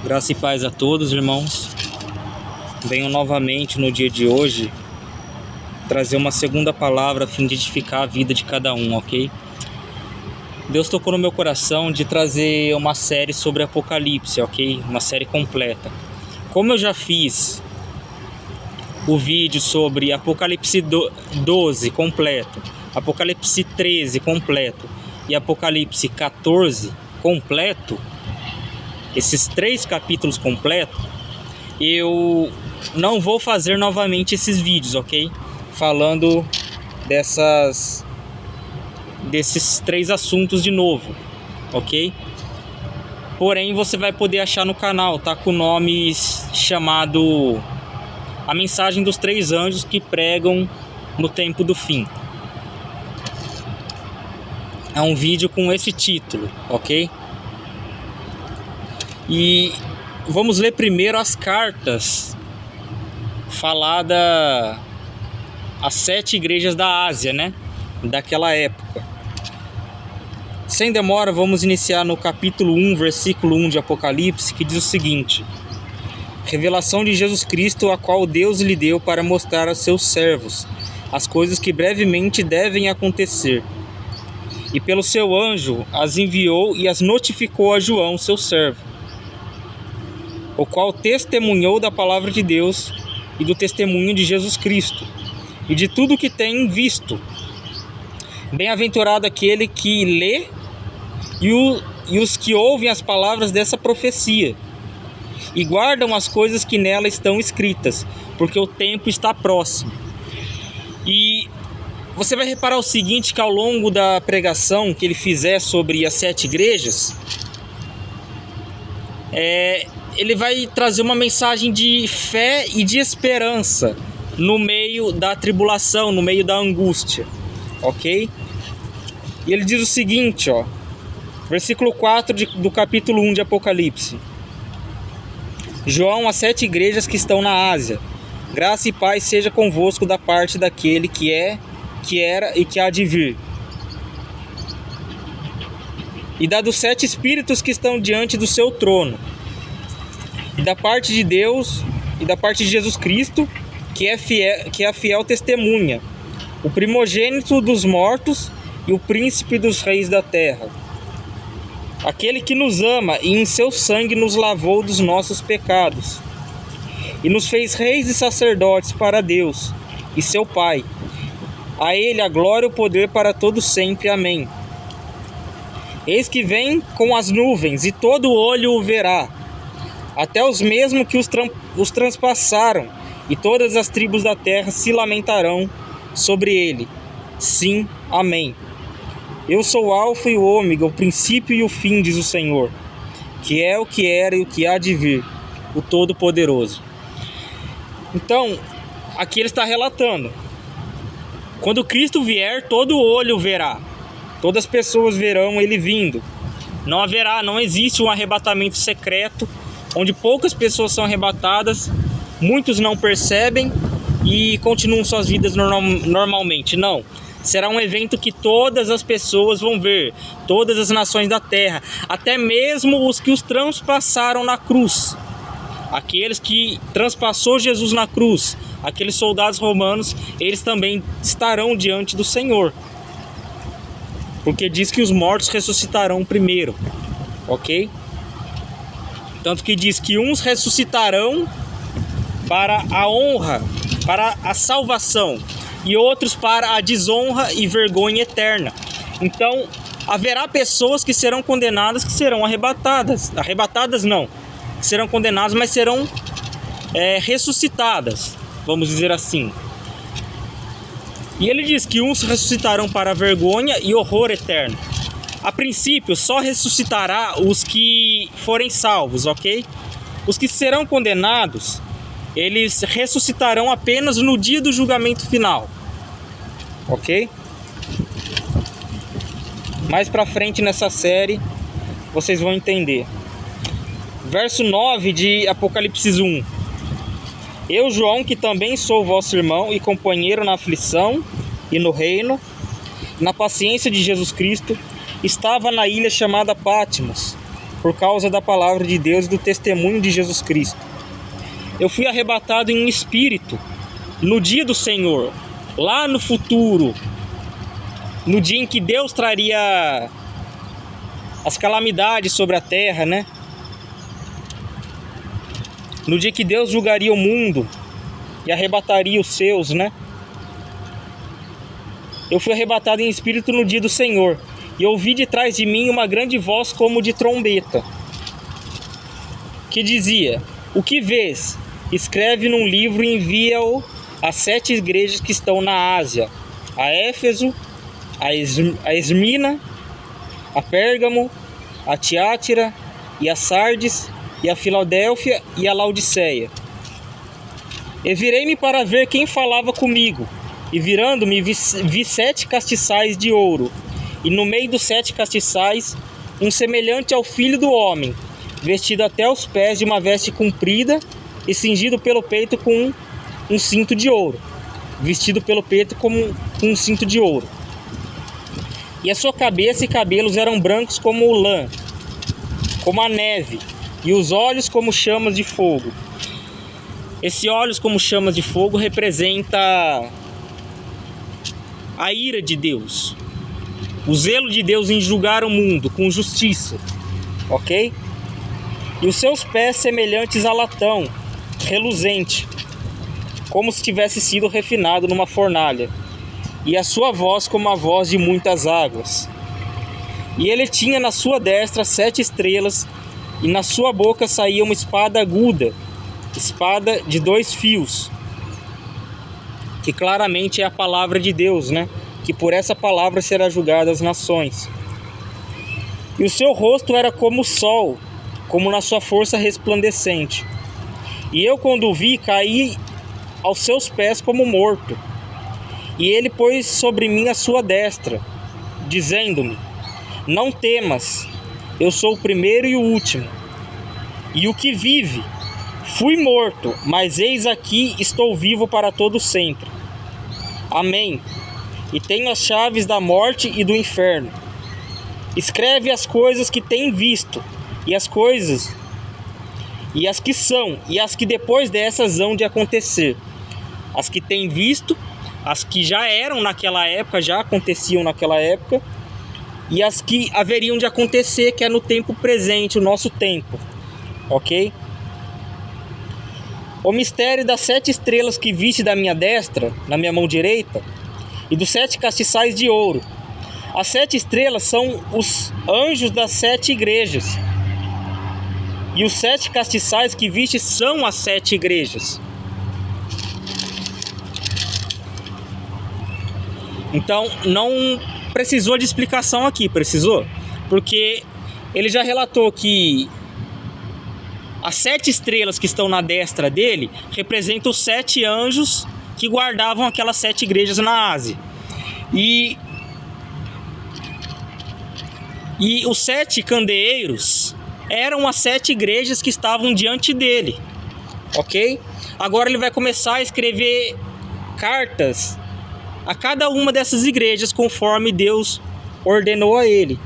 Graça e paz a todos, irmãos. Venho novamente no dia de hoje trazer uma segunda palavra a fim de edificar a vida de cada um, ok? Deus tocou no meu coração de trazer uma série sobre Apocalipse, ok? Uma série completa. Como eu já fiz o vídeo sobre Apocalipse 12 completo, Apocalipse 13 completo e Apocalipse 14 completo, esses 3 capítulos completos, eu não vou fazer novamente esses vídeos, ok? Falando desses 3 assuntos de novo, ok? Porém, você vai poder achar no canal, tá? Com o nome chamado A Mensagem dos 3 Anjos que Pregam no Tempo do Fim. É um vídeo com esse título, ok? E vamos ler primeiro as cartas faladas às 7 igrejas da Ásia, né? Daquela época. Sem demora, vamos iniciar no capítulo 1, versículo 1 de Apocalipse, que diz o seguinte: Revelação de Jesus Cristo, a qual Deus lhe deu para mostrar aos seus servos as coisas que brevemente devem acontecer. E pelo seu anjo as enviou e as notificou a João, seu servo, o qual testemunhou da palavra de Deus e do testemunho de Jesus Cristo, e de tudo o que tem visto. Bem-aventurado aquele que lê e os que ouvem as palavras dessa profecia, e guardam as coisas que nela estão escritas, porque o tempo está próximo. E você vai reparar o seguinte, que ao longo da pregação que ele fizer sobre as 7 igrejas, ele vai trazer uma mensagem de fé e de esperança no meio da tribulação, no meio da angústia, ok? E ele diz o seguinte, ó, versículo 4 do capítulo 1 de Apocalipse: João, às 7 igrejas que estão na Ásia, graça e paz seja convosco da parte daquele que é, que era e que há de vir, e da dos 7 espíritos que estão diante do seu trono, e da parte de Deus e da parte de Jesus Cristo, que é a fiel testemunha, o primogênito dos mortos e o príncipe dos reis da terra, aquele que nos ama e em seu sangue nos lavou dos nossos pecados e nos fez reis e sacerdotes para Deus e seu Pai. A ele a glória e o poder para todos sempre. Amém. Eis que vem com as nuvens, e todo olho o verá, até os mesmos que os transpassaram, e todas as tribos da terra se lamentarão sobre ele. Sim, amém. Eu sou o Alfa e o Ômega, o princípio e o fim, diz o Senhor, que é o que era e o que há de vir, o Todo-Poderoso. Então, aqui ele está relatando: quando Cristo vier, todo olho verá, todas as pessoas verão ele vindo. Não existe um arrebatamento secreto, onde poucas pessoas são arrebatadas, muitos não percebem e continuam suas vidas normalmente. Não. Será um evento que todas as pessoas vão ver, todas as nações da terra, até mesmo os que os transpassaram na cruz. Aqueles que transpassou Jesus na cruz, aqueles soldados romanos, eles também estarão diante do Senhor, porque diz que os mortos ressuscitarão primeiro, ok? Tanto que diz que uns ressuscitarão para a honra, para a salvação, e outros para a desonra e vergonha eterna. Então, haverá pessoas que serão condenadas, que serão arrebatadas não, que serão condenadas, mas serão ressuscitadas, vamos dizer assim. E ele diz que uns ressuscitarão para a vergonha e horror eterno. A princípio, só ressuscitará os que forem salvos, ok? Os que serão condenados, eles ressuscitarão apenas no dia do julgamento final, ok? Mais pra frente nessa série, vocês vão entender. Verso 9 de Apocalipse 1. Eu, João, que também sou vosso irmão e companheiro na aflição e no reino, na paciência de Jesus Cristo, estava na ilha chamada Patmos, por causa da palavra de Deus e do testemunho de Jesus Cristo. Eu fui arrebatado em um espírito no dia do Senhor, lá no futuro, no dia em que Deus traria as calamidades sobre a terra, né? No dia que Deus julgaria o mundo e arrebataria os seus, né? Eu fui arrebatado em espírito no dia do Senhor, e ouvi de trás de mim uma grande voz como de trombeta, que dizia: o que vês? Escreve num livro e envia-o às 7 igrejas que estão na Ásia: a Éfeso, a Esmina, a Pérgamo, a Tiátira e a Sardes, e a Filadélfia e a Laodiceia. E virei-me para ver quem falava comigo, e virando-me vi 7 castiçais de ouro, e no meio dos 7 castiçais um semelhante ao Filho do Homem, vestido até os pés de uma veste comprida e cingido pelo peito com um cinto de ouro, vestido pelo peito com um cinto de ouro. E a sua cabeça e cabelos eram brancos como lã, como a neve, e os olhos como chamas de fogo. Esse olhos como chamas de fogo representa a ira de Deus, o zelo de Deus em julgar o mundo com justiça, ok? E os seus pés semelhantes a latão, reluzente, como se tivesse sido refinado numa fornalha, e a sua voz como a voz de muitas águas. E ele tinha na sua destra 7 estrelas, e na sua boca saía uma espada aguda, espada de 2 fios, que claramente é a palavra de Deus, né? Que por essa palavra será julgada as nações. E o seu rosto era como o sol, como na sua força resplandecente. E eu, quando o vi, caí aos seus pés como morto. E ele pôs sobre mim a sua destra, dizendo-me: não temas, eu sou o primeiro e o último, e o que vive. Fui morto, mas eis aqui estou vivo para todo sempre. Amém. E tenho as chaves da morte e do inferno. Escreve as coisas que tem visto, e as coisas, e as que são, e as que depois dessas hão de acontecer. As que tem visto, as que já eram naquela época, já aconteciam naquela época, e as que haveriam de acontecer, que é no tempo presente, o nosso tempo, ok? O mistério das 7 estrelas que viste da minha destra, na minha mão direita, e dos 7 castiçais de ouro. As 7 estrelas são os anjos das 7 igrejas, e os 7 castiçais que viste são as 7 igrejas. Então, não precisou de explicação aqui, precisou? Porque ele já relatou que as 7 estrelas que estão na destra dele representam os 7 anjos que guardavam aquelas 7 igrejas na Ásia. E os 7 candeeiros eram as 7 igrejas que estavam diante dele, ok? Agora ele vai começar a escrever cartas a cada uma dessas igrejas conforme Deus ordenou a ele.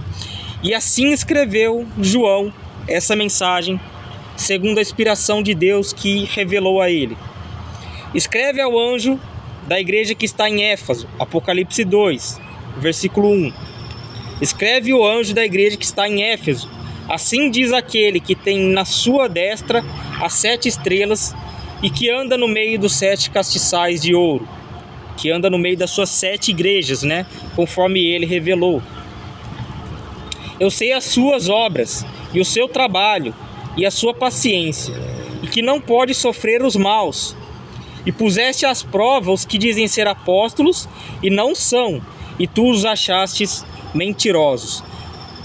E assim escreveu João essa mensagem, segundo a inspiração de Deus que revelou a ele. Escreve ao anjo da igreja que está em Éfeso, Apocalipse 2, versículo 1. Escreve o anjo da igreja que está em Éfeso: assim diz aquele que tem na sua destra as 7 estrelas e que anda no meio dos 7 castiçais de ouro, que anda no meio das suas 7 igrejas, né? Conforme ele revelou. Eu sei as suas obras e o seu trabalho e a sua paciência, e que não pode sofrer os maus. E puseste às provas os que dizem ser apóstolos e não são, e tu os achastes mentirosos.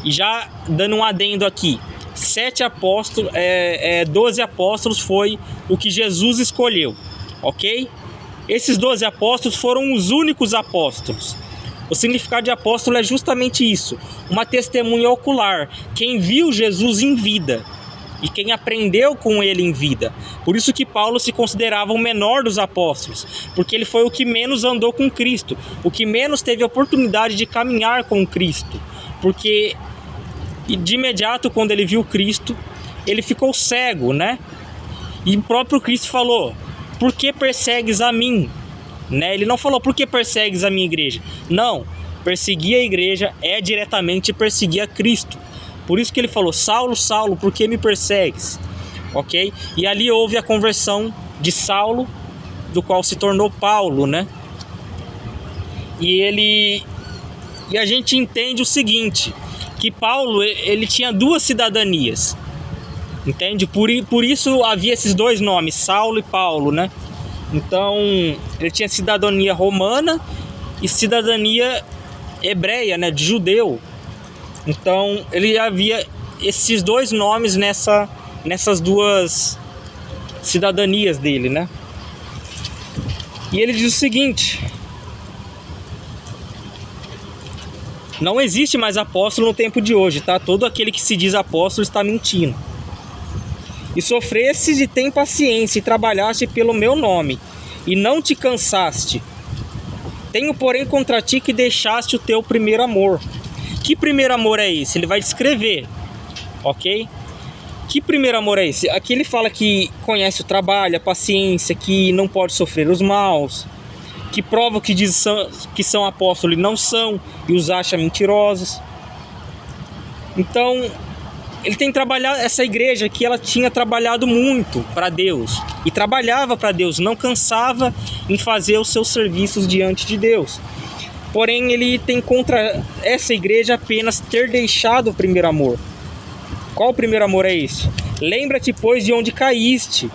E já dando um adendo aqui, 7 apóstolos, 12 apóstolos foi o que Jesus escolheu, ok? Esses 12 apóstolos foram os únicos apóstolos. O significado de apóstolo é justamente isso, uma testemunha ocular, quem viu Jesus em vida e quem aprendeu com ele em vida. Por isso que Paulo se considerava o menor dos apóstolos, porque ele foi o que menos andou com Cristo, o que menos teve a oportunidade de caminhar com Cristo, porque E de imediato, quando ele viu Cristo, ele ficou cego, né? E o próprio Cristo falou: por que persegues a mim? Né? Ele não falou: por que persegues a minha igreja? Não, perseguir a igreja é diretamente perseguir a Cristo. Por isso que ele falou: Saulo, Saulo, por que me persegues? Ok? E ali houve a conversão de Saulo, do qual se tornou Paulo, né? E a gente entende o seguinte, que Paulo, ele tinha duas cidadanias, entende? Por isso havia esses dois nomes, Saulo e Paulo, né? Então, ele tinha cidadania romana e cidadania hebreia, né? De judeu. Então, ele havia esses dois nomes nessas duas cidadanias dele, né? E ele diz o seguinte: não existe mais apóstolo no tempo de hoje, tá? Todo aquele que se diz apóstolo está mentindo. E sofrestes e tem paciência, e trabalhaste pelo meu nome, e não te cansaste. Tenho, porém, contra ti que deixaste o teu primeiro amor. Que primeiro amor é esse? Ele vai descrever, ok? Que primeiro amor é esse? Aqui ele fala que conhece o trabalho, a paciência, que não pode sofrer os maus, que prova que diz que são apóstolos e não são, e os acha mentirosos. Então, ele tem trabalhado, essa igreja que ela tinha trabalhado muito para Deus, e trabalhava para Deus, não cansava em fazer os seus serviços diante de Deus. Porém, ele tem contra essa igreja apenas ter deixado o primeiro amor. Qual o primeiro amor é esse? Lembra-te, pois, de onde caíste,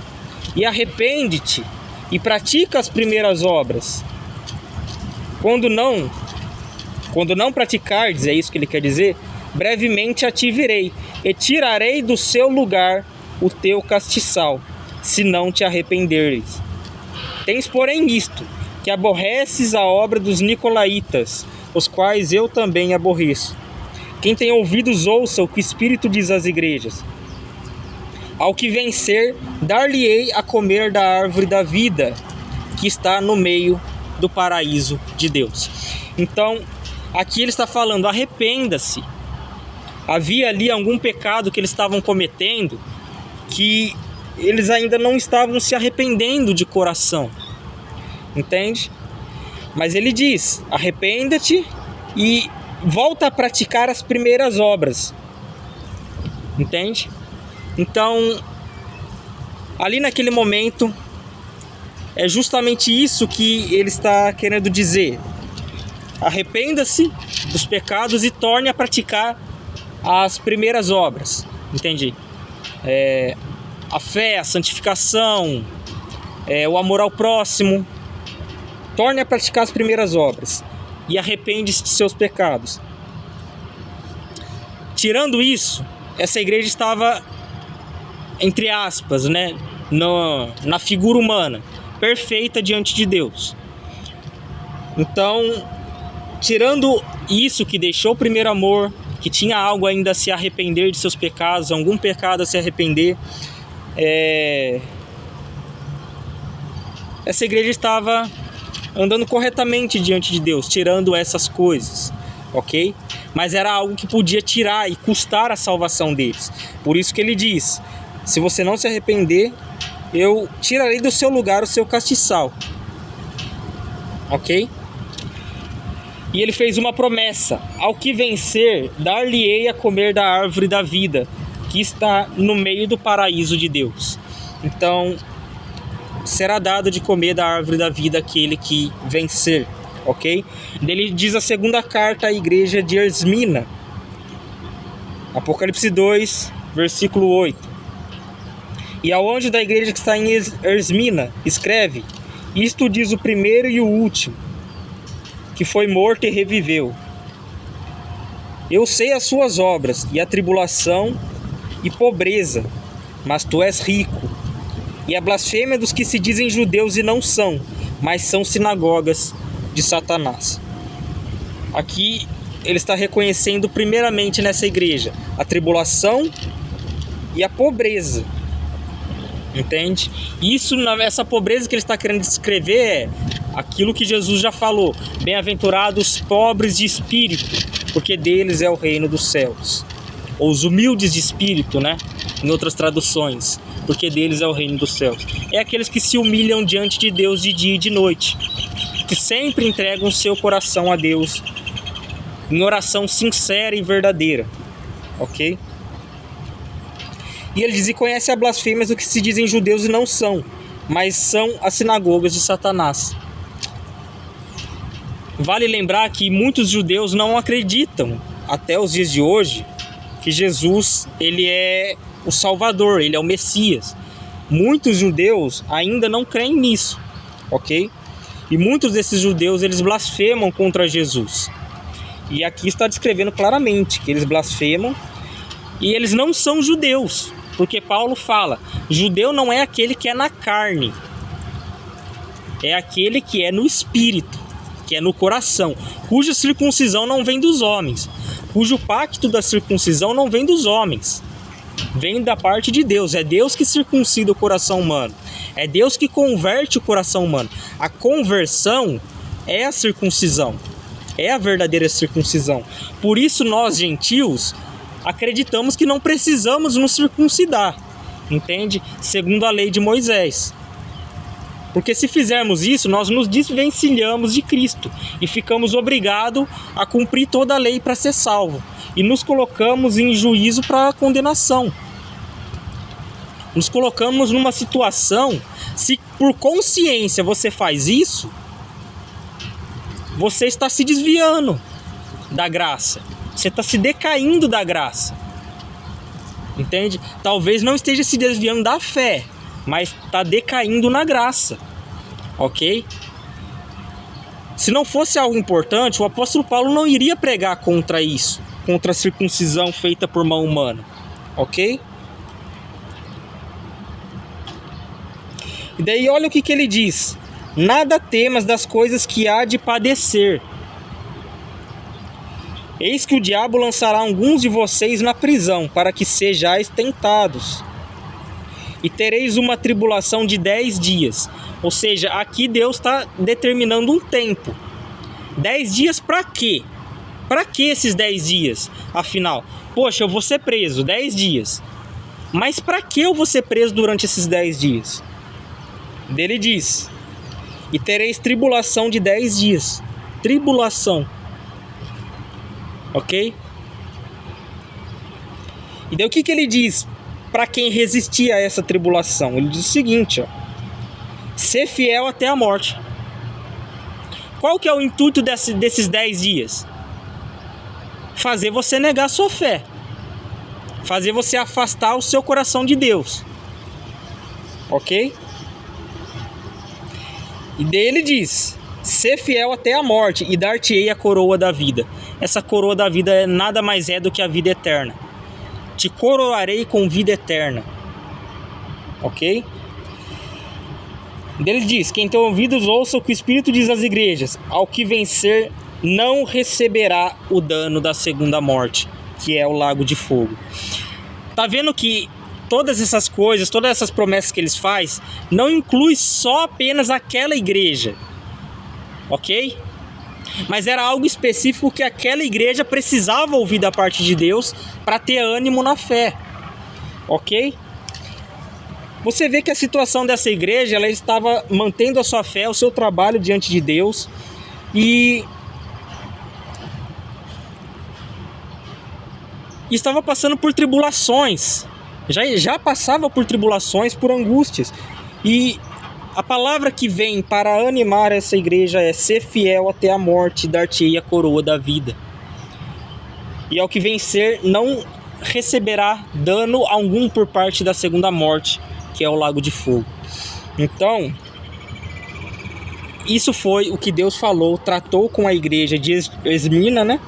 e arrepende-te, e pratica as primeiras obras. Quando não praticardes, é isso que ele quer dizer, brevemente a ti virei, e tirarei do seu lugar o teu castiçal, se não te arrependeres. Tens, porém, isto, que aborreces a obra dos nicolaítas, os quais eu também aborreço. Quem tem ouvidos, ouça o que o Espírito diz às igrejas. Ao que vencer, dar-lhe-ei a comer da árvore da vida, que está no meio do paraíso de Deus. Então, aqui ele está falando: arrependa-se. Havia ali algum pecado que eles estavam cometendo, que eles ainda não estavam se arrependendo de coração, entende? Mas ele diz: arrependa-te e volta a praticar as primeiras obras, entende? Então, ali naquele momento, é justamente isso que ele está querendo dizer: arrependa-se dos pecados e torne a praticar as primeiras obras, entendi? A fé, a santificação, o amor ao próximo. Torne a praticar as primeiras obras e arrepende-se de seus pecados. Tirando isso, essa igreja estava, entre aspas, né, na figura humana, perfeita diante de Deus. Então, tirando isso, que deixou o primeiro amor, que tinha algo ainda a se arrepender de seus pecados, algum pecado a se arrepender, essa igreja estava andando corretamente diante de Deus, tirando essas coisas, ok? Mas era algo que podia tirar e custar a salvação deles. Por isso que ele diz: se você não se arrepender, eu tirarei do seu lugar o seu castiçal, ok? E ele fez uma promessa: ao que vencer, dar-lhe-ei a comer da árvore da vida, que está no meio do paraíso de Deus. Então, será dado de comer da árvore da vida aquele que vencer, ok? Ele diz a segunda carta à igreja de Esmina, Apocalipse 2, versículo 8. E ao anjo da igreja que está em Esmina, escreve: isto diz o primeiro e o último, que foi morto e reviveu. Eu sei as suas obras, e a tribulação e pobreza, mas tu és rico. E a blasfêmia dos que se dizem judeus e não são, mas são sinagogas de Satanás. Aqui ele está reconhecendo primeiramente nessa igreja a tribulação e a pobreza, entende? Isso, essa pobreza que ele está querendo descrever é aquilo que Jesus já falou: bem-aventurados os pobres de espírito, porque deles é o reino dos céus. ou os humildes de espírito, né? Em outras traduções, porque deles é o reino dos céus. É aqueles que se humilham diante de Deus de dia e de noite, que sempre entregam o seu coração a Deus, em oração sincera e verdadeira, ok? E ele diz, e conhece a blasfêmias do que se dizem judeus e não são, mas são as sinagogas de Satanás. Vale lembrar que muitos judeus não acreditam, até os dias de hoje, que Jesus, ele é o Salvador, ele é o Messias. Muitos judeus ainda não creem nisso, ok? E muitos desses judeus, eles blasfemam contra Jesus. E aqui está descrevendo claramente que eles blasfemam e eles não são judeus, porque Paulo fala, judeu não é aquele que é na carne, é aquele que é no espírito, que é no coração, cuja circuncisão não vem dos homens, cujo pacto da circuncisão não vem dos homens, vem da parte de Deus. É Deus que circuncida o coração humano, é Deus que converte o coração humano. A conversão é a circuncisão, é a verdadeira circuncisão. Por isso nós, gentios, acreditamos que não precisamos nos circuncidar, entende? Segundo a lei de Moisés. Porque se fizermos isso, nós nos desvencilhamos de Cristo e ficamos obrigados a cumprir toda a lei para ser salvo. E nos colocamos em juízo para condenação. Nos colocamos numa situação, se por consciência você faz isso, você está se desviando da graça. Você está se decaindo da graça. Entende? Talvez não esteja se desviando da fé, mas está decaindo na graça, ok? Se não fosse algo importante, o apóstolo Paulo não iria pregar contra isso, contra a circuncisão feita por mão humana, ok? E daí olha o que ele diz: nada temas das coisas que há de padecer. Eis que o diabo lançará alguns de vocês na prisão, para que sejais tentados. E tereis uma tribulação de 10 dias. Ou seja, aqui Deus está determinando um tempo. 10 dias para quê? Para que esses 10 dias? Afinal, poxa, eu vou ser preso 10 dias. Mas para que eu vou ser preso durante esses 10 dias? Ele diz, e tereis tribulação de 10 dias. Tribulação. Ok? E daí o que ele diz para quem resistir a essa tribulação? Ele diz o seguinte, ó: ser fiel até a morte. Qual que é o intuito desses 10 dias? Fazer você negar a sua fé. Fazer você afastar o seu coração de Deus. Ok? E daí ele diz: ser fiel até a morte, e dar-te-ei a coroa da vida. Essa coroa da vida nada mais é do que a vida eterna. Te coroarei com vida eterna. Ok? Ele diz: quem tem ouvidos ouça o que o Espírito diz às igrejas. Ao que vencer não receberá o dano da segunda morte, que é o lago de fogo. Tá vendo que todas essas coisas, todas essas promessas que eles fazem, não inclui só apenas aquela igreja, ok? Mas era algo específico que aquela igreja precisava ouvir da parte de Deus para ter ânimo na fé, ok? Você vê que a situação dessa igreja, ela estava mantendo a sua fé, o seu trabalho diante de Deus, e estava passando por tribulações, já passava por tribulações, por angústias, e a palavra que vem para animar essa igreja é: ser fiel até a morte, dar-te-ei a coroa da vida. E ao que vencer não receberá dano algum por parte da segunda morte, que é o lago de fogo. Então, isso foi o que Deus falou, tratou com a igreja de Esmirna, né?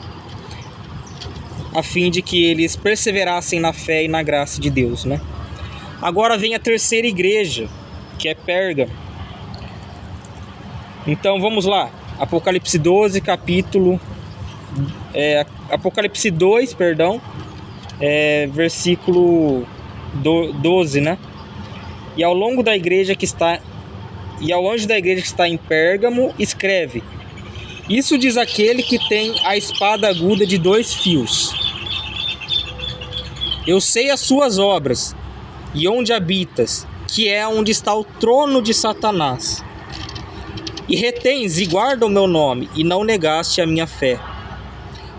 A fim de que eles perseverassem na fé e na graça de Deus, né? Agora vem a terceira igreja, que é Pérgamo. Então vamos lá, Apocalipse 12, Apocalipse 2, versículo 12, né? E ao anjo da igreja que está em Pérgamo, escreve: isso diz aquele que tem a espada aguda de 2 fios. Eu sei as suas obras, e onde habitas, que é onde está o trono de Satanás. E retens e guarda o meu nome, e não negaste a minha fé.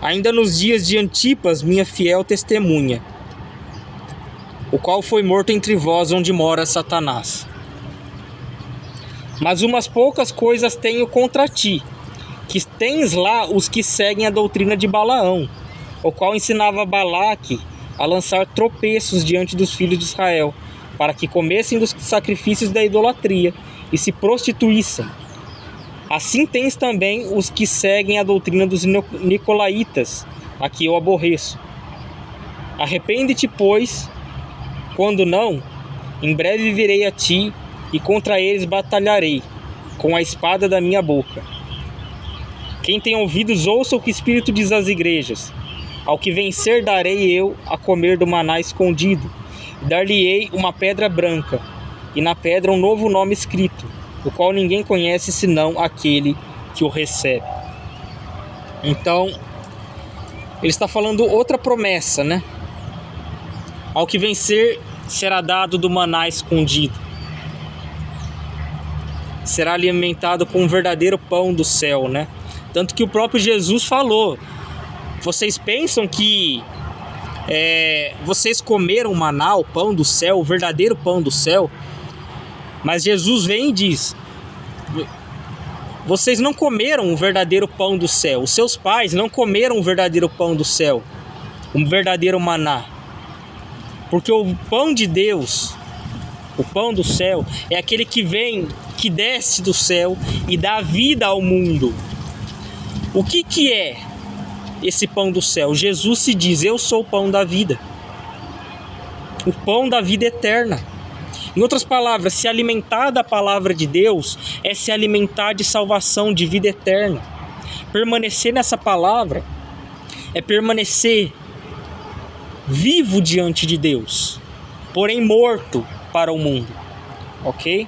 Ainda nos dias de Antipas, minha fiel testemunha, o qual foi morto entre vós, onde mora Satanás. Mas umas poucas coisas tenho contra ti, que tens lá os que seguem a doutrina de Balaão, o qual ensinava Balaque a lançar tropeços diante dos filhos de Israel, para que comessem dos sacrifícios da idolatria e se prostituíssem. Assim tens também os que seguem a doutrina dos nicolaítas, a que eu aborreço. Arrepende-te, pois, quando não, em breve virei a ti e contra eles batalharei, com a espada da minha boca. Quem tem ouvidos, ouça o que o Espírito diz às igrejas. Ao que vencer darei eu a comer do maná escondido, dar-lhe-ei uma pedra branca, e na pedra um novo nome escrito, o qual ninguém conhece senão aquele que o recebe. Então, ele está falando outra promessa, né? Ao que vencer será dado do maná escondido. Será alimentado com um verdadeiro pão do céu, né? Tanto que o próprio Jesus falou: vocês pensam que vocês comeram o maná, o pão do céu, o verdadeiro pão do céu? Mas Jesus vem e diz: vocês não comeram o verdadeiro pão do céu. Os seus pais não comeram o verdadeiro pão do céu, o verdadeiro maná. Porque o pão de Deus, o pão do céu, é aquele que vem, que desce do céu e dá vida ao mundo. O que é esse pão do céu? Jesus se diz: eu sou o pão da vida, o pão da vida eterna. Em outras palavras, se alimentar da palavra de Deus é se alimentar de salvação, de vida eterna. Permanecer nessa palavra é permanecer vivo diante de Deus, porém morto para o mundo, ok?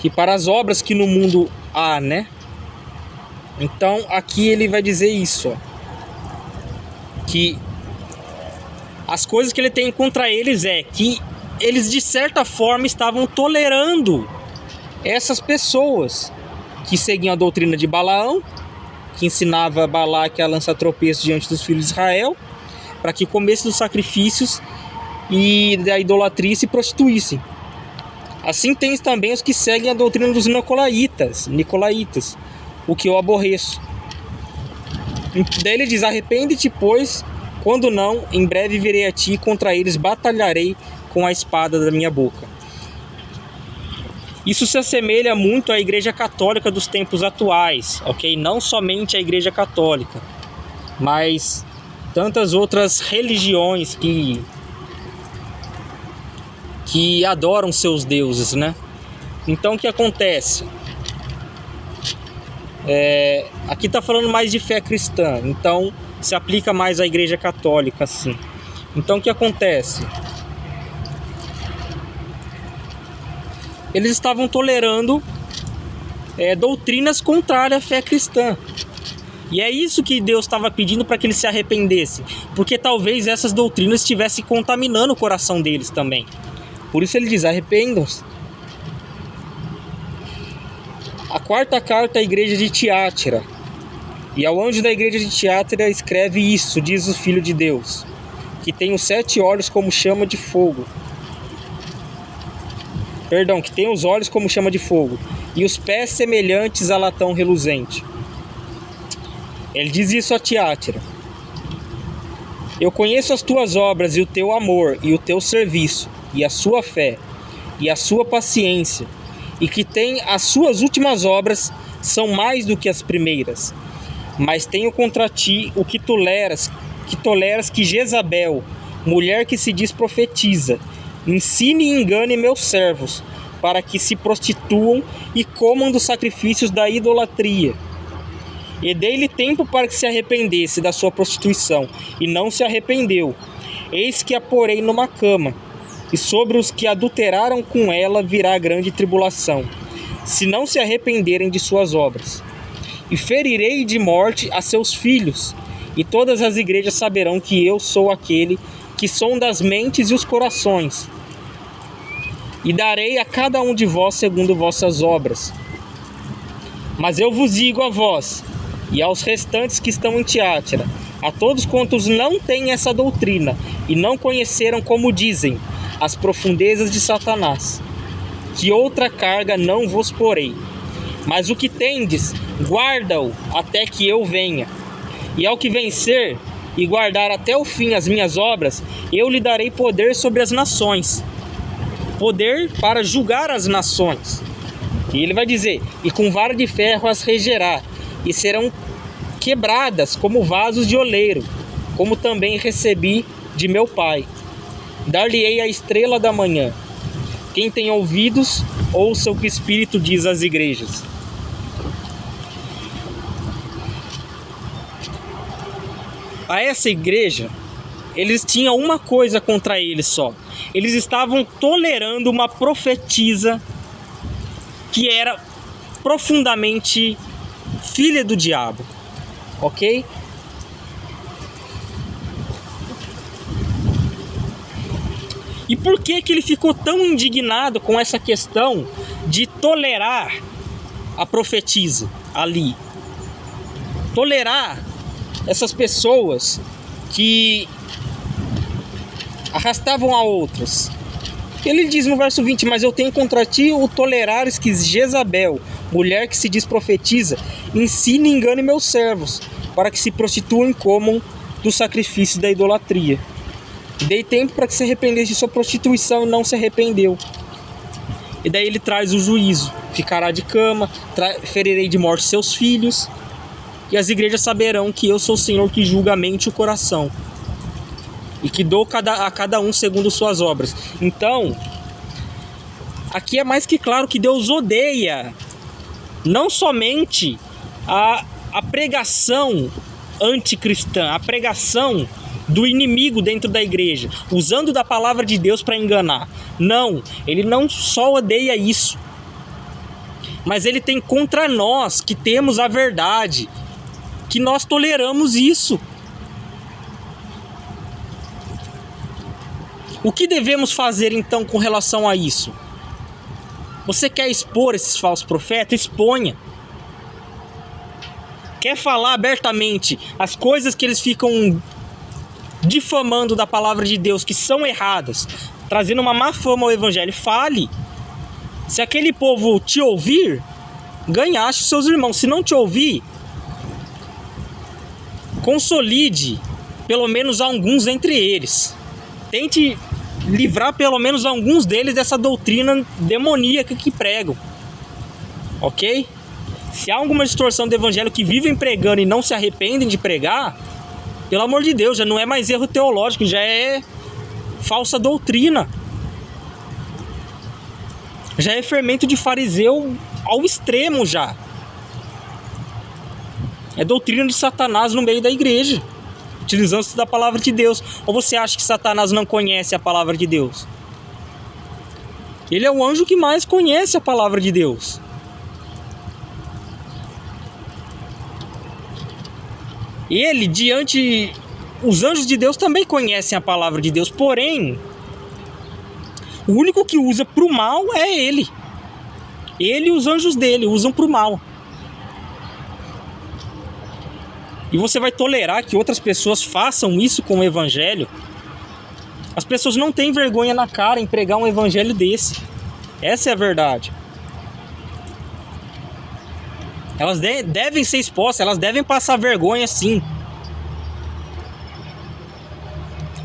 E para as obras que no mundo há, né? Então aqui ele vai dizer isso, ó, que as coisas que ele tem contra eles é que eles de certa forma estavam tolerando essas pessoas que seguiam a doutrina de Balaão, que ensinava Balaque a lançar tropeços diante dos filhos de Israel, para que comessem dos sacrifícios e da idolatria e se prostituíssem. Assim tens também os que seguem a doutrina dos nicolaítas, o que eu aborreço. Daí ele diz: arrepende-te, pois, quando não, em breve virei a ti e contra eles batalharei com a espada da minha boca. Isso se assemelha muito à Igreja Católica dos tempos atuais, ok? Não somente a Igreja Católica, mas tantas outras religiões que adoram seus deuses, né? Então o que acontece? Aqui está falando mais de fé cristã, então se aplica mais à Igreja Católica, assim. Então o que acontece? Eles estavam tolerando doutrinas contrárias à fé cristã. E é isso que Deus estava pedindo para que eles se arrependessem, porque talvez essas doutrinas estivessem contaminando o coração deles também. Por isso ele diz: arrependam-se. A quarta carta à igreja de Tiátira. E ao anjo da igreja de Tiátira escreve isso, diz o Filho de Deus, que tem os 7 olhos como chama de fogo. Que tem os olhos como chama de fogo, e os pés semelhantes a latão reluzente. Ele diz isso a Tiátira: eu conheço as tuas obras e o teu amor e o teu serviço, e a sua fé, e a sua paciência, e que tem as suas últimas obras são mais do que as primeiras. Mas tenho contra ti o que toleras que Jezabel, mulher que se diz profetiza, ensine e engane meus servos, para que se prostituam e comam dos sacrifícios da idolatria. E dei-lhe tempo para que se arrependesse da sua prostituição, e não se arrependeu. Eis que a porei numa cama, e sobre os que adulteraram com ela virá grande tribulação, se não se arrependerem de suas obras. E ferirei de morte a seus filhos, e todas as igrejas saberão que eu sou aquele que sonda as mentes e os corações, e darei a cada um de vós segundo vossas obras. Mas eu vos digo a vós e aos restantes que estão em Tiatira, a todos quantos não têm essa doutrina e não conheceram, como dizem, as profundezas de Satanás, que outra carga não vos porei, mas o que tendes, guarda-o até que eu venha. E ao que vencer e guardar até o fim as minhas obras, eu lhe darei poder sobre as nações, poder para julgar as nações. E ele vai dizer, e com vara de ferro as regerá, e serão quebradas como vasos de oleiro, como também recebi de meu Pai. Dar-lhe-ei a estrela da manhã. Quem tem ouvidos, ouça o que o Espírito diz às igrejas. A essa igreja, eles tinham uma coisa contra eles só. Eles estavam tolerando uma profetisa que era profundamente filha do diabo, ok? E por que ele ficou tão indignado com essa questão de tolerar a profetisa ali? Tolerar essas pessoas que arrastavam a outras. Ele diz no verso 20, mas eu tenho contra ti o tolerares que Jezabel, mulher que se diz profetiza, ensine e engane meus servos, para que se prostituam e comam do sacrifício da idolatria. Dei tempo para que se arrependesse de sua prostituição e não se arrependeu. E daí ele traz o juízo. Ficará de cama, ferirei de morte seus filhos, e as igrejas saberão que eu sou o Senhor que julga a mente e o coração, e que dou a cada um segundo suas obras. Então, aqui é mais que claro que Deus odeia não somente a pregação anticristã, a pregação do inimigo dentro da igreja, usando da palavra de Deus para enganar. Não, ele não só odeia isso, mas ele tem contra nós que temos a verdade, que nós toleramos isso. O que devemos fazer então com relação a isso? Você quer expor esses falsos profetas? Exponha. Quer falar abertamente as coisas que eles ficam difamando da palavra de Deus, que são erradas, trazendo uma má fama ao evangelho? Fale. Se aquele povo te ouvir, ganhaste os seus irmãos. Se não te ouvir, consolide pelo menos alguns entre eles. Tente livrar pelo menos alguns deles dessa doutrina demoníaca que pregam, ok? Se há alguma distorção do evangelho que vivem pregando e não se arrependem de pregar, pelo amor de Deus, já não é mais erro teológico, já é falsa doutrina, já é fermento de fariseu ao extremo, já é doutrina de Satanás no meio da igreja, utilizando-se da palavra de Deus. Ou você acha que Satanás não conhece a palavra de Deus? Ele é o anjo que mais conhece a palavra de Deus. Ele, os anjos de Deus também conhecem a palavra de Deus, porém, o único que usa para o mal é ele. Ele e os anjos dele usam para o mal. E você vai tolerar que outras pessoas façam isso com o evangelho? As pessoas não têm vergonha na cara em pregar um evangelho desse. Essa é a verdade. Elas devem ser expostas, elas devem passar vergonha, sim.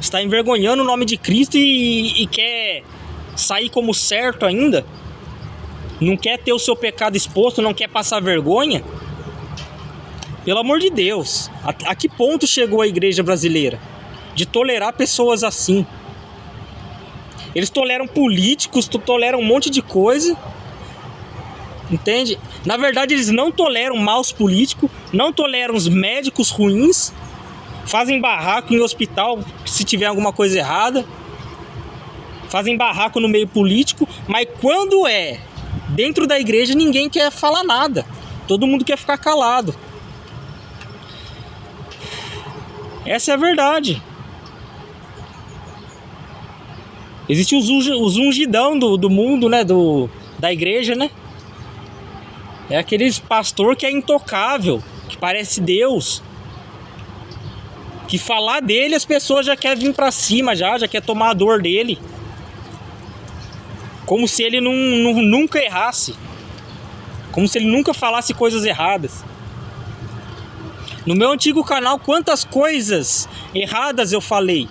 Está envergonhando o nome de Cristo e quer sair como certo ainda? Não quer ter o seu pecado exposto, não quer passar vergonha? Pelo amor de Deus, a que ponto chegou a igreja brasileira? De tolerar pessoas assim. Eles toleram políticos, toleram um monte de coisa. Entende? Na verdade, eles não toleram maus políticos, não toleram os médicos ruins, fazem barraco em hospital se tiver alguma coisa errada, fazem barraco no meio político, mas quando é dentro da igreja, ninguém quer falar nada. Todo mundo quer ficar calado. Essa é a verdade. Existe os ungidão do mundo, né? Da igreja, né? É aquele pastor que é intocável, que parece Deus, que falar dele as pessoas já querem vir pra cima, já quer tomar a dor dele, como se ele nunca errasse, como se ele nunca falasse coisas erradas. No meu antigo canal, quantas coisas erradas eu falei,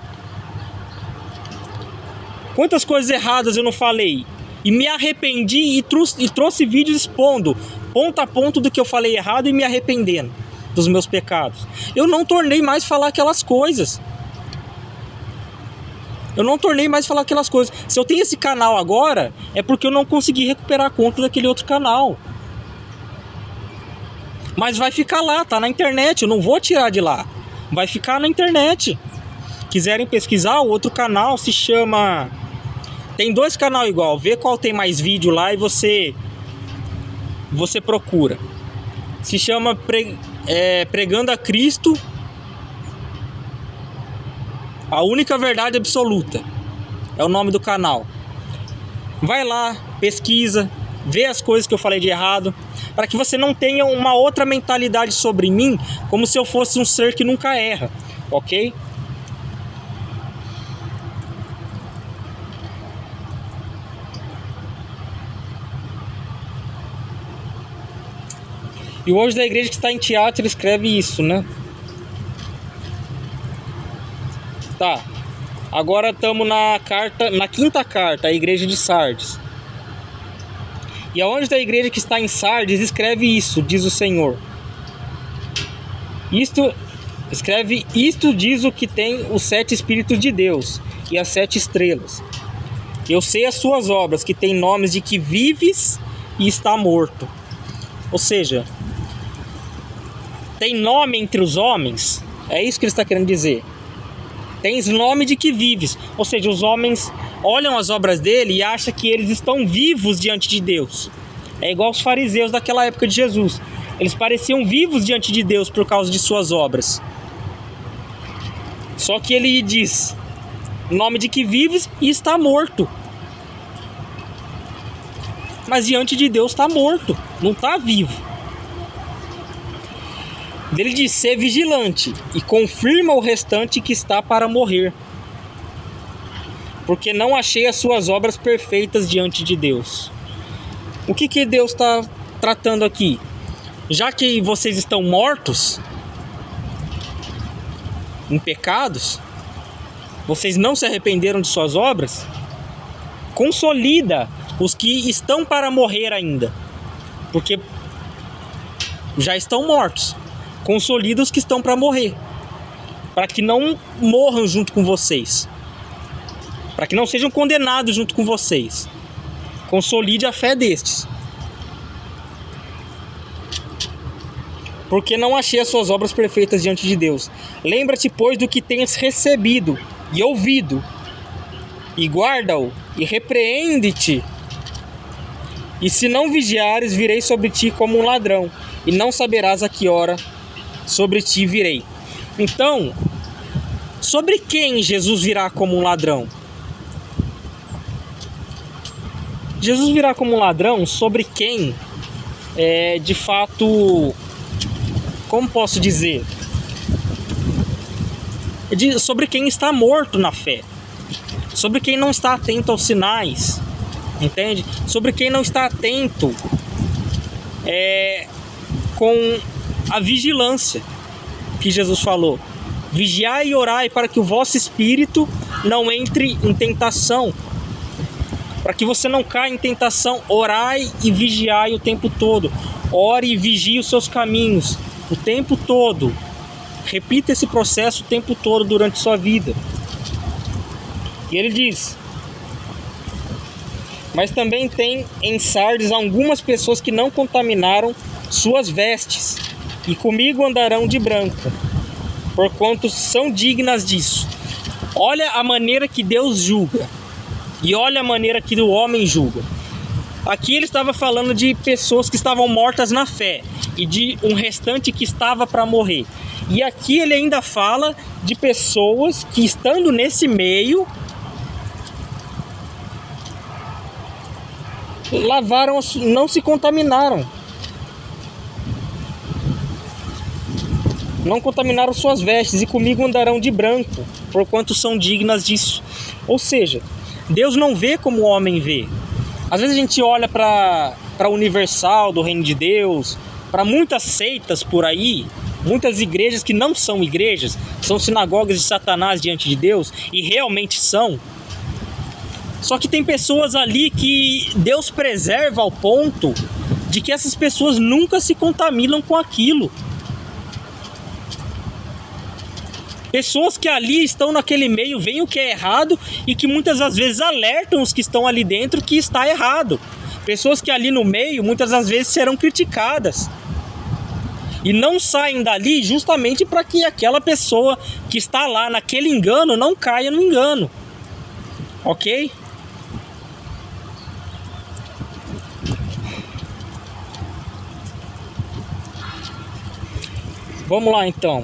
quantas coisas erradas eu não falei, e me arrependi e trouxe vídeos expondo ponto a ponto do que eu falei errado e me arrependendo dos meus pecados. Eu não tornei mais falar aquelas coisas. Se eu tenho esse canal agora, é porque eu não consegui recuperar a conta daquele outro canal. Mas vai ficar lá, tá na internet, eu não vou tirar de lá. Vai ficar na internet. Quiserem pesquisar, o outro canal se chama... Tem 2 canais igual, vê qual tem mais vídeo lá e você procura. Se chama Pregando a Cristo, a única verdade absoluta. É o nome do canal. Vai lá, pesquisa, vê as coisas que eu falei de errado, para que você não tenha uma outra mentalidade sobre mim, como se eu fosse um ser que nunca erra, ok? E o anjo da igreja que está em teatro escreve isso, né? Tá. Agora estamos na 5ª carta, a igreja de Sardes. E o anjo da igreja que está em Sardes escreve isso, diz o Senhor. Isto diz o que tem os 7 Espíritos de Deus e as 7 estrelas. Eu sei as suas obras, que tem nomes de que vives e está morto. Ou seja, tem nome entre os homens, é isso que ele está querendo dizer. Tens nome de que vives, ou seja, os homens olham as obras dele e acham que eles estão vivos diante de Deus. É igual os fariseus daquela época de Jesus. Eles pareciam vivos diante de Deus por causa de suas obras. Só que ele diz, nome de que vives e está morto. Mas diante de Deus está morto, não está vivo. Ele diz, ser vigilante e confirma o restante que está para morrer, porque não achei as suas obras perfeitas diante de Deus. O que Deus está tratando aqui? Já que vocês estão mortos em pecados, vocês não se arrependeram de suas obras, consolida os que estão para morrer ainda, porque já estão mortos. Consolida os que estão para morrer, para que não morram junto com vocês, para que não sejam condenados junto com vocês. Consolide a fé destes, porque não achei as suas obras perfeitas diante de Deus. Lembra-te, pois, do que tens recebido e ouvido, e guarda-o, e repreende-te. E se não vigiares, virei sobre ti como um ladrão, e não saberás a que hora sobre ti virei. Então, sobre quem Jesus virá como um ladrão? Jesus virá como um ladrão sobre quem de fato, como posso dizer? Sobre quem está morto na fé, sobre quem não está atento aos sinais, entende? Sobre quem não está atento com a vigilância que Jesus falou. Vigiai e orai para que o vosso espírito não entre em tentação. Para que você não caia em tentação, orai e vigiai o tempo todo. Ore e vigie os seus caminhos o tempo todo. Repita esse processo o tempo todo durante sua vida. E ele diz: mas também tem em Sardes algumas pessoas que não contaminaram suas vestes, e comigo andarão de branco, porquanto são dignas disso. Olha a maneira que Deus julga, e olha a maneira que o homem julga. Aqui ele estava falando de pessoas que estavam mortas na fé e de um restante que estava para morrer. E aqui ele ainda fala de pessoas que, estando nesse meio, lavaram, não se contaminaram. Não contaminaram suas vestes, e comigo andarão de branco, porquanto são dignas disso. Ou seja, Deus não vê como o homem vê. Às vezes a gente olha para a Universal do Reino de Deus, para muitas seitas por aí, muitas igrejas que não são igrejas, são sinagogas de Satanás diante de Deus, e realmente são. Só que tem pessoas ali que Deus preserva ao ponto de que essas pessoas nunca se contaminam com aquilo. Pessoas que ali estão naquele meio, veem o que é errado e que muitas das vezes alertam os que estão ali dentro que está errado. Pessoas que ali no meio, muitas das vezes serão criticadas. E não saem dali justamente para que aquela pessoa que está lá naquele engano não caia no engano. Ok? Vamos lá então.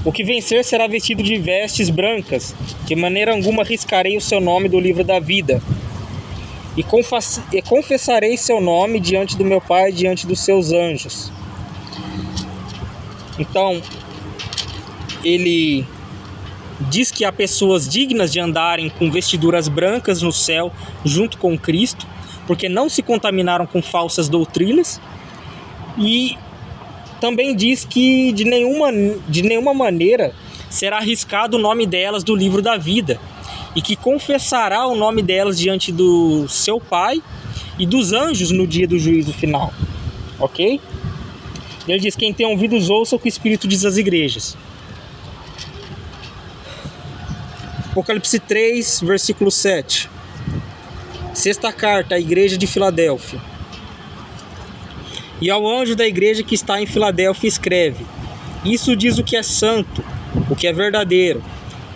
O que vencer será vestido de vestes brancas, de maneira alguma riscarei o seu nome do livro da vida. E confessarei seu nome diante do meu Pai, diante dos seus anjos. Então, ele diz que há pessoas dignas de andarem com vestiduras brancas no céu, junto com Cristo, porque não se contaminaram com falsas doutrinas. E também diz que de nenhuma maneira será arriscado o nome delas do livro da vida, e que confessará o nome delas diante do seu Pai e dos anjos no dia do juízo final. Ok? Ele diz: quem tem ouvidos ouça o que o Espírito diz às igrejas. Apocalipse 3, versículo 7. Sexta carta à igreja de Filadélfia. E ao anjo da igreja que está em Filadélfia escreve: isso diz o que é santo, o que é verdadeiro,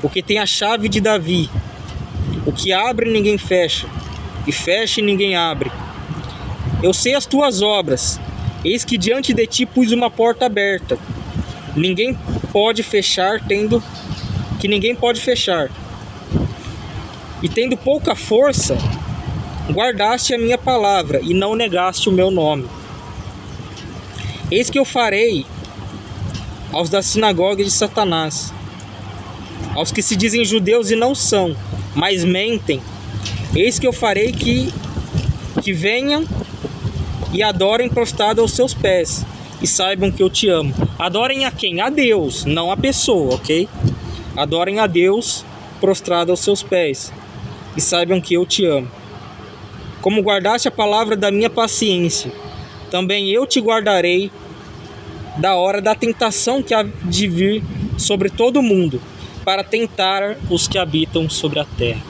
o que tem a chave de Davi, o que abre e ninguém fecha, e fecha e ninguém abre. Eu sei as tuas obras, eis que diante de ti pus uma porta aberta, ninguém pode fechar, ninguém pode fechar. E tendo pouca força, guardaste a minha palavra e não negaste o meu nome. Eis que eu farei aos da sinagoga de Satanás, aos que se dizem judeus e não são, mas mentem. Eis que eu farei que venham e adorem prostrado aos seus pés, e saibam que eu te amo. Adorem a quem? A Deus, não a pessoa, ok? Adorem a Deus prostrado aos seus pés, e saibam que eu te amo. Como guardaste a palavra da minha paciência, também eu te guardarei da hora da tentação que há de vir sobre todo o mundo, para tentar os que habitam sobre a terra.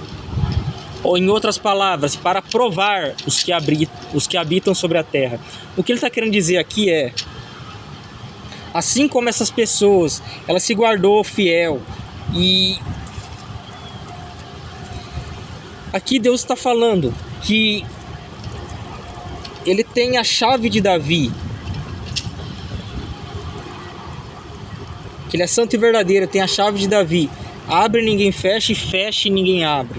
Ou, em outras palavras, para provar os que habitam sobre a terra. O que ele está querendo dizer aqui é: assim como essas pessoas, ela se guardou fiel, e aqui Deus está falando que ele tem a chave de Davi, que ele é santo e verdadeiro, tem a chave de Davi. Abre e ninguém fecha, e fecha e ninguém abre.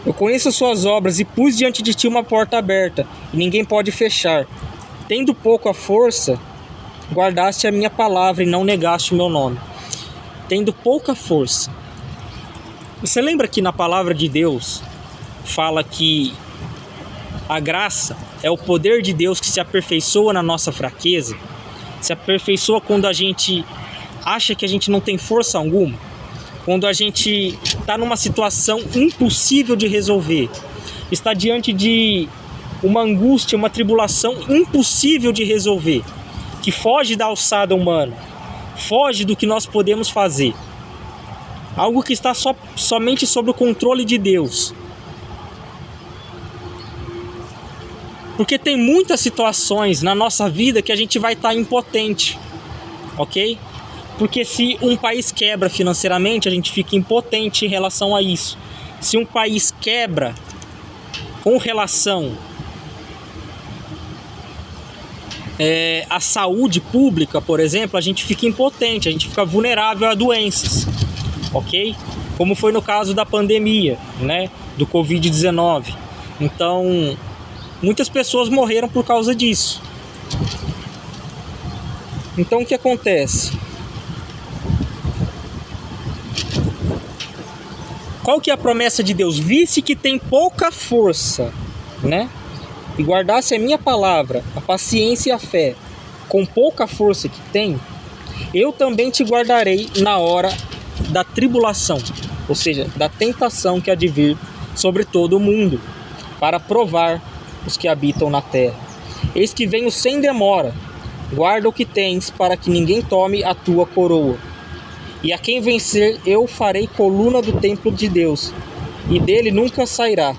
Eu conheço as suas obras e pus diante de ti uma porta aberta, e ninguém pode fechar. Tendo pouco a força, guardaste a minha palavra e não negaste o meu nome. Tendo pouca força. Você lembra que na palavra de Deus fala que a graça é o poder de Deus que se aperfeiçoa na nossa fraqueza? Se aperfeiçoa quando a gente acha que a gente não tem força alguma, quando a gente está numa situação impossível de resolver, está diante de uma angústia, uma tribulação impossível de resolver, que foge da alçada humana, foge do que nós podemos fazer, algo que está somente sob o controle de Deus. Porque tem muitas situações na nossa vida que a gente vai estar impotente, ok? Porque se um país quebra financeiramente, a gente fica impotente em relação a isso. Se um país quebra com relação à saúde pública, por exemplo, a gente fica impotente, a gente fica vulnerável a doenças, ok? Como foi no caso da pandemia, né, do Covid-19. Então, muitas pessoas morreram por causa disso. Então, o que acontece? Qual que é a promessa de Deus? Visse que tem pouca força, né? E guardasse a minha palavra, a paciência e a fé, com pouca força que tem, eu também te guardarei na hora da tribulação, ou seja, da tentação que há de vir sobre todo o mundo, para provar os que habitam na terra. Eis que venho sem demora, guarda o que tens, para que ninguém tome a tua coroa. E a quem vencer, eu farei coluna do templo de Deus, e dele nunca sairá.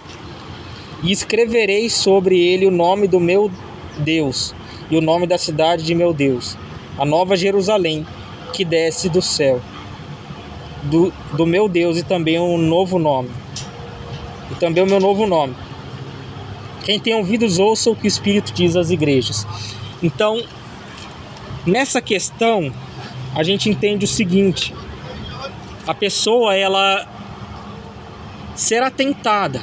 E escreverei sobre ele o nome do meu Deus, e o nome da cidade de meu Deus, a nova Jerusalém, que desce do céu, do meu Deus, e também um novo nome. E também o meu novo nome. Quem tem ouvidos, ouça o que o Espírito diz às igrejas. Então, nessa questão, a gente entende o seguinte: a pessoa, ela será tentada,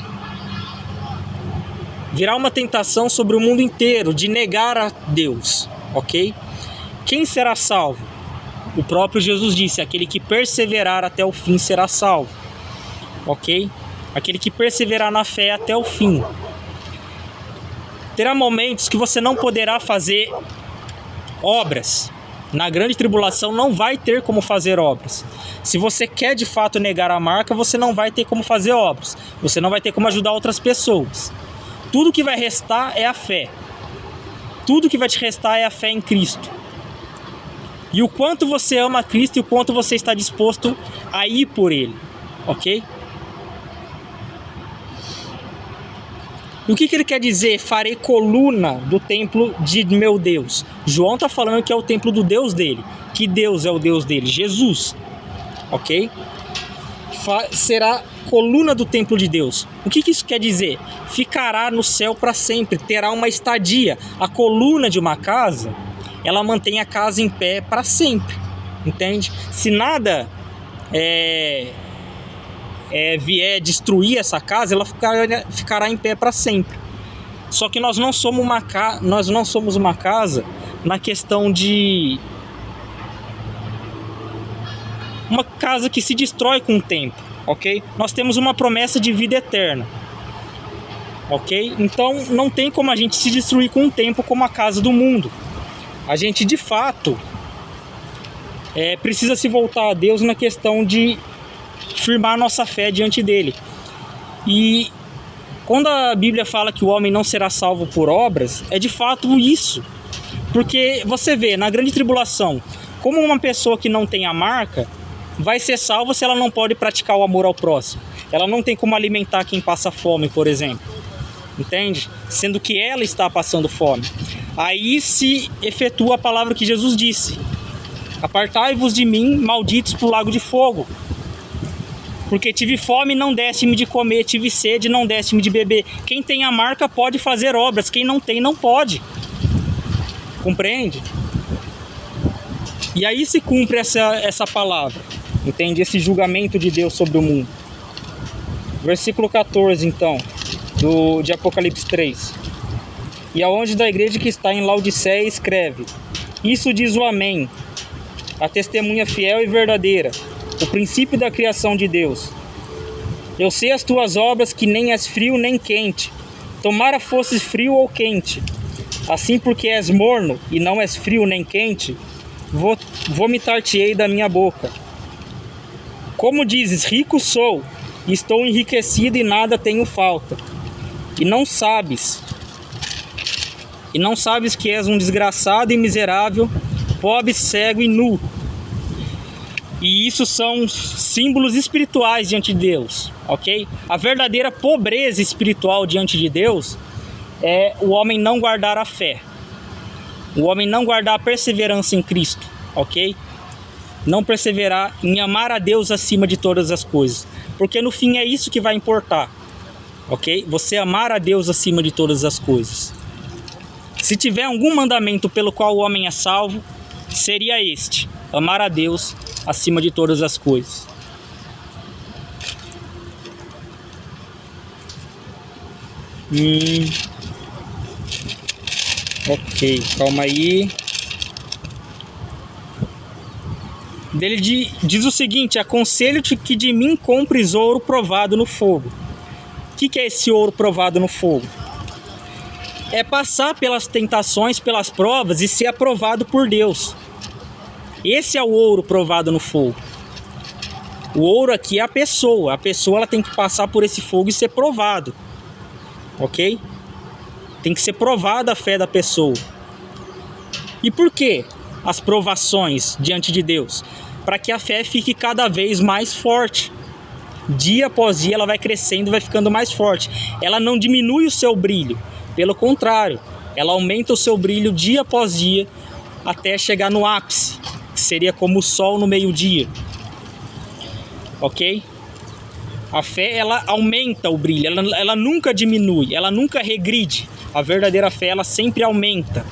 virá uma tentação sobre o mundo inteiro de negar a Deus, ok? Quem será salvo? O próprio Jesus disse: aquele que perseverar até o fim será salvo, ok? Aquele que perseverar na fé até o fim. Terá momentos que você não poderá fazer obras. Na grande tribulação não vai ter como fazer obras. Se você quer de fato negar a marca, você não vai ter como fazer obras. Você não vai ter como ajudar outras pessoas. Tudo que vai restar é a fé. Tudo que vai te restar é a fé em Cristo. E o quanto você ama Cristo e o quanto você está disposto a ir por Ele. Ok? E o que ele quer dizer? Farei coluna do templo de meu Deus. João está falando que é o templo do Deus dele. Que Deus é o Deus dele? Jesus. Ok? Será coluna do templo de Deus. O que isso quer dizer? Ficará no céu para sempre. Terá uma estadia. A coluna de uma casa, ela mantém a casa em pé para sempre. Entende? Se nada vier destruir essa casa, ela ficará em pé para sempre. Só que nós não somos uma casa na questão de uma casa que se destrói com o tempo, ok? Nós temos uma promessa de vida eterna, ok? Então não tem como a gente se destruir com o tempo como a casa do mundo. A gente de fato precisa se voltar a Deus na questão de firmar nossa fé diante dele. E quando a Bíblia fala que o homem não será salvo por obras, é de fato isso. Porque você vê, na grande tribulação, como uma pessoa que não tem a marca vai ser salva se ela não pode praticar o amor ao próximo. Ela não tem como alimentar quem passa fome, por exemplo. Entende? Sendo que ela está passando fome. Aí se efetua a palavra que Jesus disse: apartai-vos de mim, malditos, para o lago de fogo. Porque tive fome e não deste-me de comer, tive sede e não deste-me de beber. Quem tem a marca pode fazer obras, quem não tem não pode. Compreende? E aí se cumpre essa palavra, entende? Esse julgamento de Deus sobre o mundo. Versículo 14 então, de Apocalipse 3. E ao anjo da igreja que está em Laodiceia escreve: isso diz o Amém, a testemunha fiel e verdadeira, o princípio da criação de Deus. Eu sei as tuas obras, que nem és frio nem quente. Tomara fosses frio ou quente. Assim, porque és morno e não és frio nem quente, vomitar-te-ei da minha boca. Como dizes: rico sou, e estou enriquecido e nada tenho falta. E não sabes que és um desgraçado e miserável, pobre, cego e nu. E isso são símbolos espirituais diante de Deus, ok? A verdadeira pobreza espiritual diante de Deus é o homem não guardar a fé, o homem não guardar a perseverança em Cristo, ok? não perseverar em amar a Deus acima de todas as coisas. Porque no fim é isso que vai importar, ok? Você amar a Deus acima de todas as coisas. Se tiver algum mandamento pelo qual o homem é salvo, seria este: amar a Deus acima de todas as coisas. Ok, calma aí. Ele diz o seguinte: aconselho-te que de mim compres ouro provado no fogo. O que é esse ouro provado no fogo? É passar pelas tentações, pelas provas e ser aprovado por Deus. Esse é o ouro provado no fogo. O ouro aqui é a pessoa. A pessoa ela tem que passar por esse fogo e ser provado. Ok? Tem que ser provada a fé da pessoa. E por quê as provações diante de Deus? Para que a fé fique cada vez mais forte. Dia após dia ela vai crescendo, vai ficando mais forte. Ela não diminui o seu brilho. Pelo contrário, ela aumenta o seu brilho dia após dia até chegar no ápice, que seria como o sol no meio-dia. Ok? A fé, ela aumenta o brilho, ela nunca diminui, ela nunca regride. A verdadeira fé, ela sempre aumenta.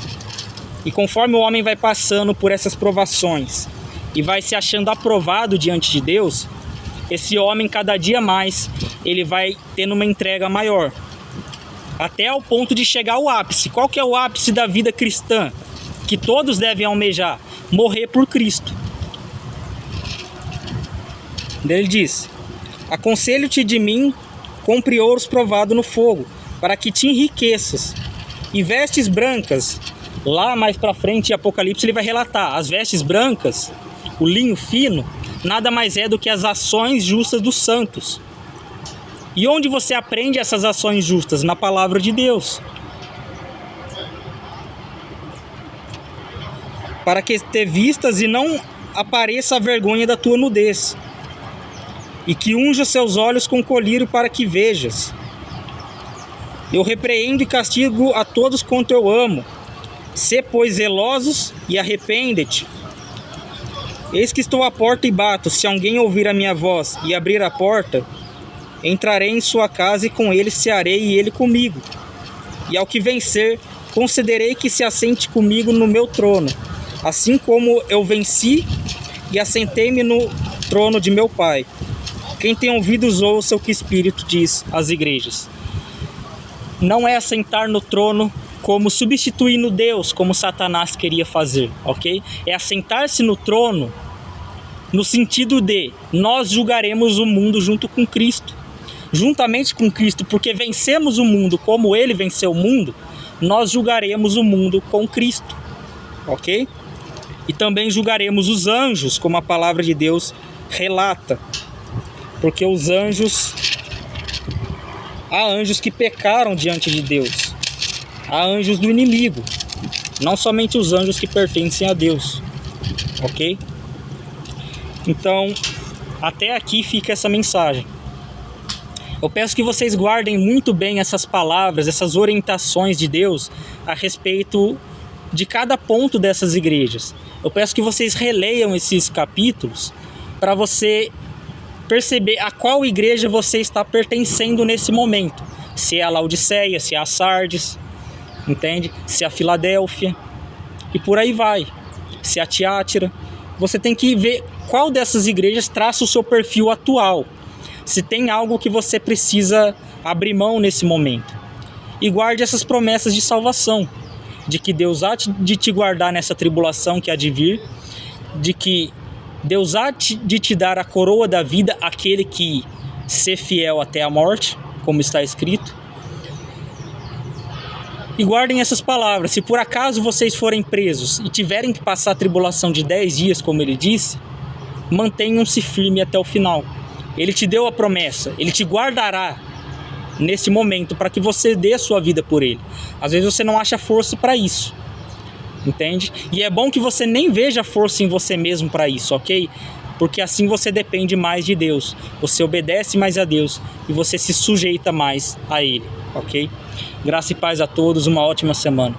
E conforme o homem vai passando por essas provações e vai se achando aprovado diante de Deus, esse homem, cada dia mais, ele vai tendo uma entrega maior. Até ao ponto de chegar ao ápice. Qual que é o ápice da vida cristã? Que todos devem almejar: morrer por Cristo. Ele diz: aconselho-te de mim, compre ouros provado no fogo, para que te enriqueças, e vestes brancas. Lá mais para frente, em Apocalipse, ele vai relatar: as vestes brancas, o linho fino, nada mais é do que as ações justas dos santos. E onde você aprende essas ações justas? Na palavra de Deus. Para que te vistas e não apareça a vergonha da tua nudez, e que unja seus olhos com colírio para que vejas. Eu repreendo e castigo a todos quanto eu amo. Sê, pois, zelosos e arrepende-te. Eis que estou à porta e bato. Se alguém ouvir a minha voz e abrir a porta, entrarei em sua casa e com ele cearei e ele comigo. E ao que vencer, concederei que se assente comigo no meu trono, assim como eu venci e assentei-me no trono de meu Pai. Quem tem ouvidos ouça o que o Espírito diz às igrejas. Não é assentar no trono como substituindo Deus, como Satanás queria fazer, ok? É assentar-se no trono no sentido de nós julgaremos o mundo junto com Cristo. Juntamente com Cristo, porque vencemos o mundo como Ele venceu o mundo, nós julgaremos o mundo com Cristo, ok? E também julgaremos os anjos, como a palavra de Deus relata, porque os anjos, há anjos que pecaram diante de Deus, há anjos do inimigo, não somente os anjos que pertencem a Deus, ok? Então, até aqui fica essa mensagem. Eu peço que vocês guardem muito bem essas palavras, essas orientações de Deus a respeito de cada ponto dessas igrejas. Eu peço que vocês releiam esses capítulos para você perceber a qual igreja você está pertencendo nesse momento. Se é a Laodiceia, se é a Sardes, entende? Se é a Filadélfia e por aí vai. Se é a Tiátira. Você tem que ver qual dessas igrejas traça o seu perfil atual. Se tem algo que você precisa abrir mão nesse momento. E guarde essas promessas de salvação. De que Deus há de te guardar nessa tribulação que há de vir. De que Deus há de te dar a coroa da vida, aquele que ser fiel até a morte, como está escrito. E guardem essas palavras. Se por acaso vocês forem presos e tiverem que passar a tribulação de 10 dias, como ele disse, mantenham-se firmes até o final. Ele te deu a promessa, Ele te guardará nesse momento para que você dê a sua vida por Ele. Às vezes você não acha força para isso, entende? E é bom que você nem veja força em você mesmo para isso, ok? Porque assim você depende mais de Deus, você obedece mais a Deus e você se sujeita mais a Ele, ok? Graça e paz a todos, uma ótima semana.